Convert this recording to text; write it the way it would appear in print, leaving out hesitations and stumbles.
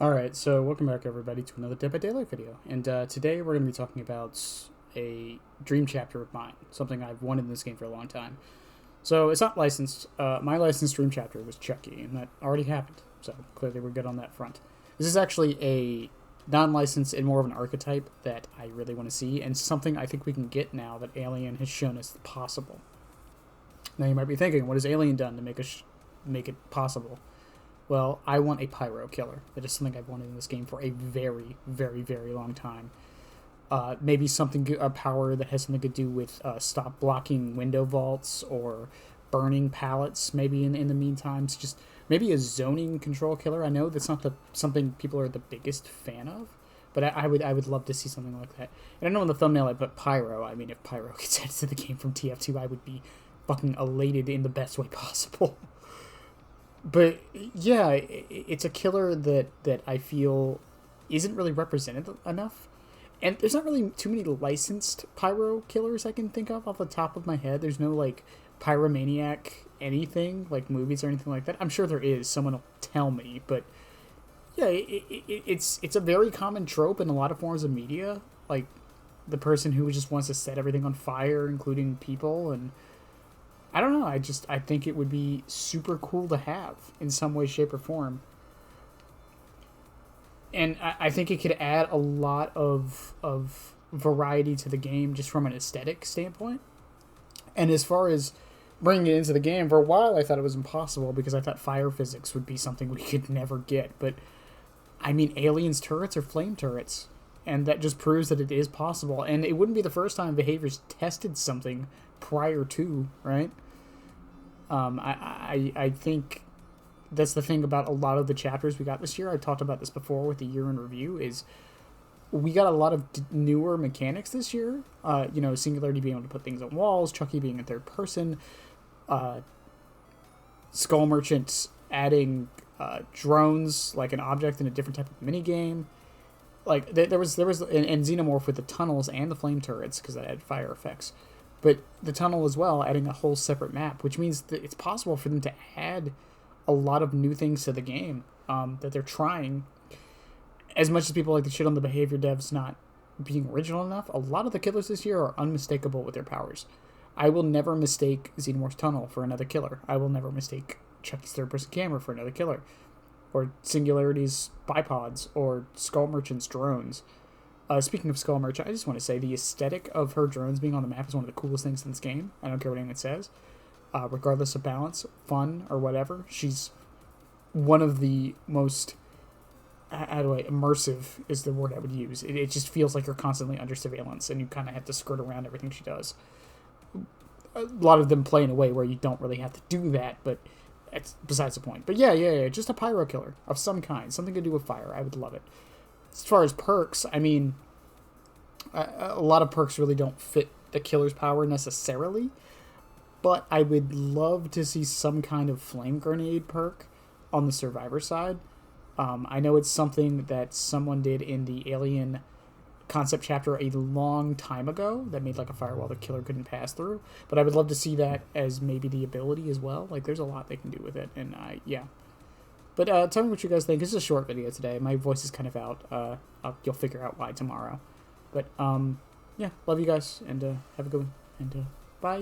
Alright, so welcome back everybody to another Dead by Daylight video. And today we're going to be talking about a dream chapter of mine, something I've wanted in this game for a long time. So it's not licensed. My licensed dream chapter was Chucky, and that already happened. So clearly we're good on that front. This is actually a non-licensed and more of an archetype that I really want to see, and something I think we can get now that Alien has shown us possible. Now you might be thinking, what has Alien done to make it possible? Well, I want a pyro killer. That is something I've wanted in this game for a very, very, very long time. Maybe a power that has something to do with stop blocking window vaults or burning pallets. Maybe in the meantime, it's just maybe a zoning control killer. I know that's not something people are the biggest fan of, but I would love to see something like that. And I know in the thumbnail I put pyro. I mean, if pyro gets added to the game from TF2, I would be fucking elated in the best way possible. But yeah, it's a killer that I feel isn't really represented enough. And there's not really too many licensed pyro killers I can think of off the top of my head. There's no like pyromaniac anything, like movies or anything like that. I'm sure there is. Someone will tell me. But yeah, it's a very common trope in a lot of forms of media. Like the person who just wants to set everything on fire, including people, and I don't know. I think it would be super cool to have in some way, shape, or form, and I think it could add a lot of variety to the game just from an aesthetic standpoint. And as far as bringing it into the game, for a while I thought it was impossible because I thought fire physics would be something we could never get. But I mean, aliens' turrets are flame turrets, and that just proves that it is possible. And it wouldn't be the first time behaviors tested something prior to, right? I think that's the thing about a lot of the chapters we got this year. I talked about this before with the year in review. Is we got a lot of newer mechanics this year. Singularity being able to put things on walls, Chucky being in third person, uh, Skull Merchants adding drones like an object in a different type of mini game. Like there was and Xenomorph with the tunnels and the flame turrets because that had fire effects, but the tunnel as well, adding a whole separate map, which means that it's possible for them to add a lot of new things to the game that they're trying. As much as people like to shit on the behavior devs not being original enough, a lot of the killers this year are unmistakable with their powers. I will never mistake Xenomorph's tunnel for another killer. I will never mistake Chucky's third-person camera for another killer, or Singularity's bipods, or Skull Merchant's drones. Speaking of Skull Merchant, I just want to say the aesthetic of her drones being on the map is one of the coolest things in this game. I don't care what anyone says. Regardless of balance, fun, or whatever, she's one of the most, immersive is the word I would use. It just feels like you're constantly under surveillance, and you kind of have to skirt around everything she does. A lot of them play in a way where you don't really have to do that, but that's besides the point. But yeah, just a pyro killer of some kind, something to do with fire. I would love it. As far as perks, I mean, a lot of perks really don't fit the killer's power necessarily, but I would love to see some kind of flame grenade perk on the survivor side. I know it's something that someone did in the Alien concept chapter a long time ago that made like a firewall the killer couldn't pass through, but I would love to see that as maybe the ability as well. Like, there's a lot they can do with it, and yeah. But tell me what you guys think. This is a short video today. My voice is kind of out. You'll figure out why tomorrow. But yeah, love you guys, and have a good one. And bye.